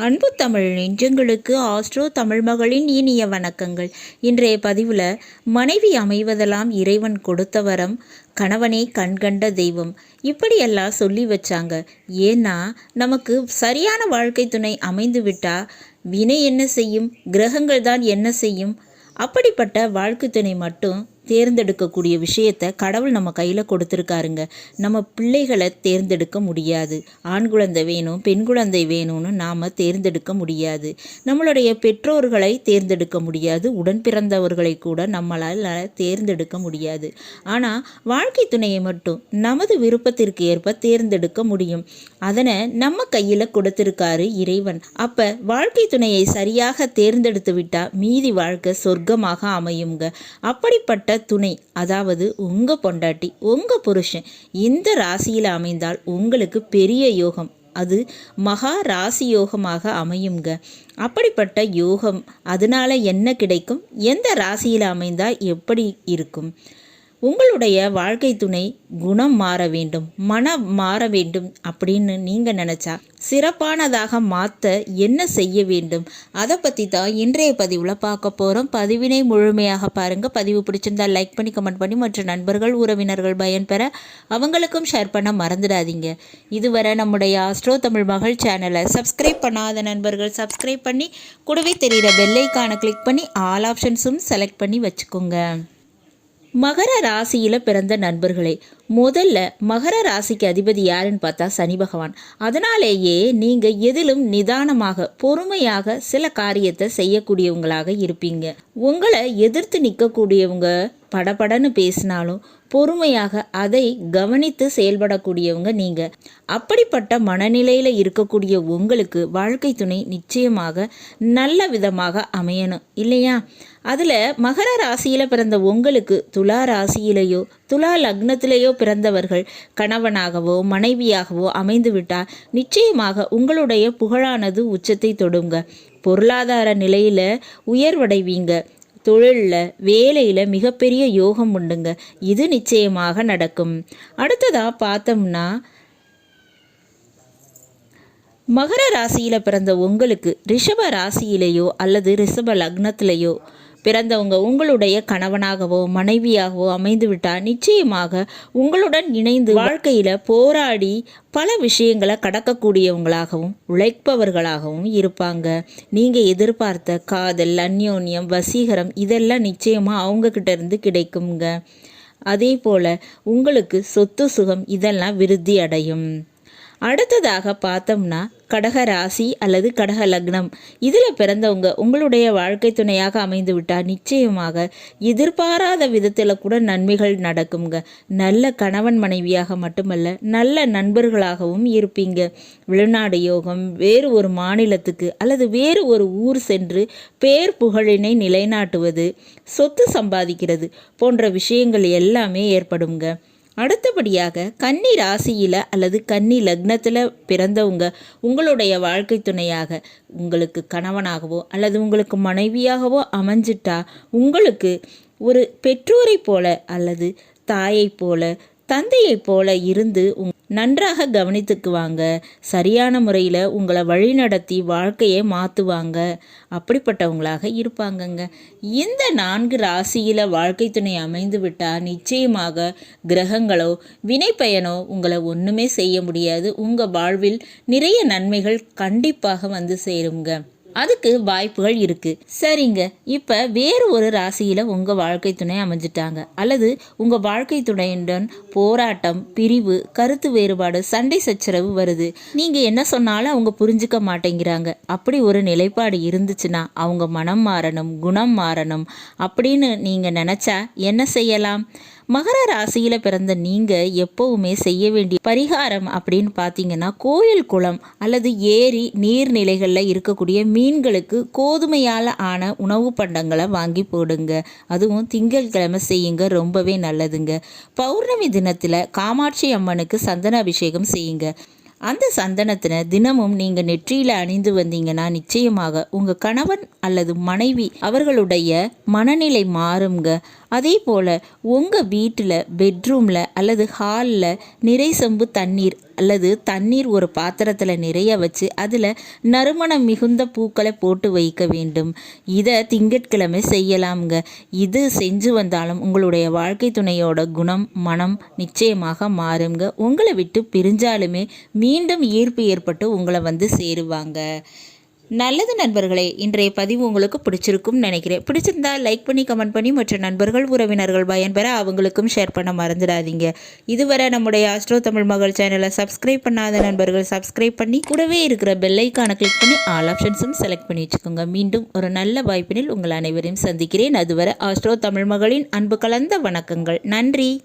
அன்பு தமிழ் நெஞ்சங்களுக்கு ஆஸ்ட்ரோ தமிழ் மகளின் இனிய வணக்கங்கள். இன்றைய பதிவில் மனைவி அமைவதெல்லாம் இறைவன் கொடுத்த வரம், கணவனே கண்கண்ட தெய்வம், இப்படியெல்லாம் சொல்லி வச்சாங்க. ஏன்னா நமக்கு சரியான வாழ்க்கை துணை அமைந்து விட்டா வினை என்ன செய்யும், கிரகங்கள் தான் என்ன செய்யும். அப்படிப்பட்ட வாழ்க்கை துணை மட்டும் தேர்ந்தெடுக்கக்கூடிய விஷயத்தை கடவுள் நம்ம கையில் கொடுத்துருக்காருங்க. நம்ம பிள்ளைகளை தேர்ந்தெடுக்க முடியாது. ஆண் குழந்தை வேணும், பெண் குழந்தை வேணும்னு நாம் தேர்ந்தெடுக்க முடியாது. நம்மளுடைய பெற்றோர்களை தேர்ந்தெடுக்க முடியாது. உடன் பிறந்தவர்களை கூட நம்மளால் தேர்ந்தெடுக்க முடியாது. ஆனால் வாழ்க்கை துணையை மட்டும் நமது விருப்பத்திற்கு ஏற்ப தேர்ந்தெடுக்க முடியும். அதனை நம்ம கையில் கொடுத்துருக்காரு இறைவன். அப்போ வாழ்க்கை துணையை சரியாக தேர்ந்தெடுத்து விட்டால் மீதி வாழ்க்கை சொர்க்கமாக அமையுங்க. அப்படிப்பட்ட துணை, அதாவது உங்கள் பொண்டாட்டி, உங்கள் புருஷன் இந்த ராசியில் அமைந்தால் உங்களுக்கு பெரிய யோகம். அது மகா ராசி யோகமாக அமையுங்க. அப்படிப்பட்ட யோகம் அதனால என்ன கிடைக்கும், எந்த ராசியில் அமைந்தால் எப்படி இருக்கும்? உங்களுடைய வாழ்க்கை துணை குணம் மாற வேண்டும், மனம் மாற வேண்டும் அப்படின்னு நீங்கள் நினச்சா சிறப்பானதாக மாற்ற என்ன செய்ய வேண்டும், அதை பற்றி தான் இன்றைய பதிவில் பார்க்க போகிறோம். பதிவினை முழுமையாக பாருங்கள். பதிவு பிடிச்சிருந்தால் லைக் பண்ணி கமெண்ட் பண்ணி மற்ற நண்பர்கள் உறவினர்கள் பயன்பெற அவங்களுக்கும் ஷேர் பண்ண மறந்துடாதீங்க. இதுவரை நம்முடைய ஆஸ்ட்ரோ தமிழ் மகள் சேனலை சப்ஸ்கிரைப் பண்ணாத நண்பர்கள் சப்ஸ்கிரைப் பண்ணி கூடவே தெரிகிற பெல்லைக்கான கிளிக் பண்ணி ஆல் ஆப்ஷன்ஸும் செலக்ட் பண்ணி வச்சுக்கோங்க. மகர ராசியில் பிறந்த நண்பர்களே, முதல்ல மகர ராசிக்கு அதிபதி யாருன்னு பார்த்தா சனி பகவான். அதனாலேயே நீங்கள் எதிலும் நிதானமாக பொறுமையாக சில காரியத்தை செய்யக்கூடியவங்களாக இருப்பீங்க. உங்களை எதிர்த்து நிற்கக்கூடியவங்க படபடன்னு பேசினாலும் பொறுமையாக அதை கவனித்து செயல்படக்கூடியவங்க நீங்கள். அப்படிப்பட்ட மனநிலையில் இருக்கக்கூடிய உங்களுக்கு வாழ்க்கை துணை நிச்சயமாக நல்ல விதமாக அமையணும் இல்லையா? அதில் மகர ராசியில் பிறந்த உங்களுக்கு துலா ராசியிலேயோ துலா லக்னத்திலேயோ பிறந்தவர்கள் கணவனாகவோ மனைவியாகவோ அமைந்து விட்டால் நிச்சயமாக உங்களுடைய புகழானது உச்சத்தை தொடுங்க. பொருளாதார நிலையில் உயர்வடைவீங்க. தொழிலில் வேலையில் மிகப்பெரிய யோகம் உண்டுங்க. இது நிச்சயமாக நடக்கும். அடுத்ததாக பார்த்தோம்னா, மகர ராசியில் பிறந்த உங்களுக்கு ரிஷப ராசியிலேயோ அல்லது ரிஷப லக்னத்திலேயோ பிறந்தவங்க உங்களுடைய கணவனாகவோ மனைவியாகவோ அமைந்து விட்டால் நிச்சயமாக உங்களுடன் இணைந்து வாழ்க்கையில் போராடி பல விஷயங்களை கடக்கக்கூடியவங்களாகவும் உழைப்பவர்களாகவும் இருப்பாங்க. நீங்கள் எதிர்பார்த்த காதல், அந்யோன்யம், வசீகரம் இதெல்லாம் நிச்சயமாக அவங்கக்கிட்ட இருந்து கிடைக்குங்க. அதே போல் உங்களுக்கு சொத்து சுகம் இதெல்லாம் விருத்தி அடையும். அடுத்ததாக பார்த்தோம்னா, கடக ராசி அல்லது கடக லக்னம் இதில் பிறந்தவங்க உங்களுடைய வாழ்க்கை துணையாக அமைந்து விட்டால் நிச்சயமாக எதிர்பாராத விதத்தில் கூட நன்மைகள் நடக்குங்க. நல்ல கணவன் மனைவியாக மட்டுமல்ல, நல்ல நண்பர்களாகவும் இருப்பீங்க. வெளிநாடு யோகம், வேறு ஒரு மாநிலத்துக்கு அல்லது வேறு ஒரு ஊர் சென்று பேர் புகழினை நிலைநாட்டுவது, சொத்து சம்பாதிக்கிறது போன்ற விஷயங்கள் எல்லாமே ஏற்படுங்க. அடுத்தபடியாக கன்னி ராசியில் அல்லது கன்னி லக்னத்தில் பிறந்தவங்க உங்களுடைய வாழ்க்கை துணையாக உங்களுக்கு கணவனாகவோ அல்லது உங்களுக்கு மனைவியாகவோ அமைஞ்சிட்டா உங்களுக்கு ஒரு பெற்றோரை போல அல்லது தாயை போல தந்தையை போல இருந்து நன்றாக கவனித்துக்குவாங்க. சரியான முறையில் உங்களை வழிநடத்தி வாழ்க்கையை மாற்றுவாங்க. அப்படிப்பட்டவங்களாக இருப்பாங்கங்க. இந்த 4 ராசியில் வாழ்க்கை துணை அமைந்து விட்டால் நிச்சயமாக கிரகங்களோ வினைப்பயனோ உங்களை ஒன்றுமே செய்ய முடியாது. உங்கள் வாழ்வில் நிறைய நன்மைகள் கண்டிப்பாக வந்து சேருங்க. அதுக்கு வாய்ப்புகள் இருக்குது. சரிங்க, இப்போ வேறு ஒரு ராசியில் உங்கள் வாழ்க்கை துணை அமைஞ்சிட்டாங்க அல்லது உங்கள் வாழ்க்கை துணையுடன் போராட்டம், பிரிவு, கருத்து வேறுபாடு, சண்டை சச்சரவு வருது. நீங்கள் என்ன சொன்னாலும் அவங்க புரிஞ்சுக்க மாட்டேங்கிறாங்க. அப்படி ஒரு நிலைப்பாடு இருந்துச்சுன்னா அவங்க மனம் மாறணும், குணம் மாறணும் அப்படின்னு நீங்கள் நினச்சா என்ன செய்யலாம்? மகர ராசியில் பிறந்த நீங்கள் எப்போவுமே செய்ய வேண்டிய பரிகாரம் அப்படின்னு பார்த்தீங்கன்னா, கோயில், குளம் அல்லது ஏரி, நீர்நிலைகளில் இருக்கக்கூடிய மீன்களுக்கு கோதுமையால் ஆன உணவு பண்டங்களை வாங்கி போடுங்க. அதுவும் திங்கட்கிழமை செய்யுங்க, ரொம்பவே நல்லதுங்க. பௌர்ணமி தினத்தில் காமாட்சி அம்மனுக்கு சந்தன அபிஷேகம் செய்யுங்க. அந்த சந்தனத்தினை தினமும் நீங்கள் நெற்றியில் அணிந்து வந்தீங்கன்னா நிச்சயமாக உங்கள் கணவன் அல்லது மனைவி அவர்களுடைய மனநிலை மாறுங்க. அதே போல் உங்கள் வீட்டில் பெட்ரூமில் அல்லது ஹாலில் நிறை சொம்பு தண்ணீர் அல்லது தண்ணீர் ஒரு பாத்திரத்தில் நிறைய வச்சு அதில் நறுமணம் மிகுந்த பூக்களை போட்டு வைக்க வேண்டும். இதை திங்கட்கிழமை செய்யலாமுங்க. இது செஞ்சு வந்தாலும் உங்களுடைய வாழ்க்கை துணையோட குணம் மனம் நிச்சயமாக மாறுங்க. உங்களை விட்டு பிரிஞ்சாலுமே மீண்டும் ஈர்ப்பு ஏற்பட்டு உங்களை வந்து சேருவாங்க. நல்லது நண்பர்களே, இன்றைய பதிவு உங்களுக்கு பிடிச்சிருக்கும்னு நினைக்கிறேன். பிடிச்சிருந்தா லைக் பண்ணி கமெண்ட் பண்ணி மற்ற நண்பர்கள் உறவினர்கள் பயன்பெற அவங்களுக்கும் ஷேர் பண்ண மறந்துடாதீங்க. இதுவரை நம்முடைய ஆஸ்ட்ரோ தமிழ் மகள் சேனலை சப்ஸ்கிரைப் பண்ணாத நண்பர்கள் சப்ஸ்கிரைப் பண்ணி கூடவே இருக்கிற பெல் ஐக்கானை கிளிக் பண்ணி ஆல் ஆப்ஷன்ஸும் செலக்ட் பண்ணி வச்சுக்கோங்க. மீண்டும் ஒரு நல்ல வாய்ப்பினில் உங்கள் அனைவரையும் சந்திக்கிறேன். அதுவரை ஆஸ்ட்ரோ தமிழ் மகளின் அன்பு கலந்த வணக்கங்கள். நன்றி.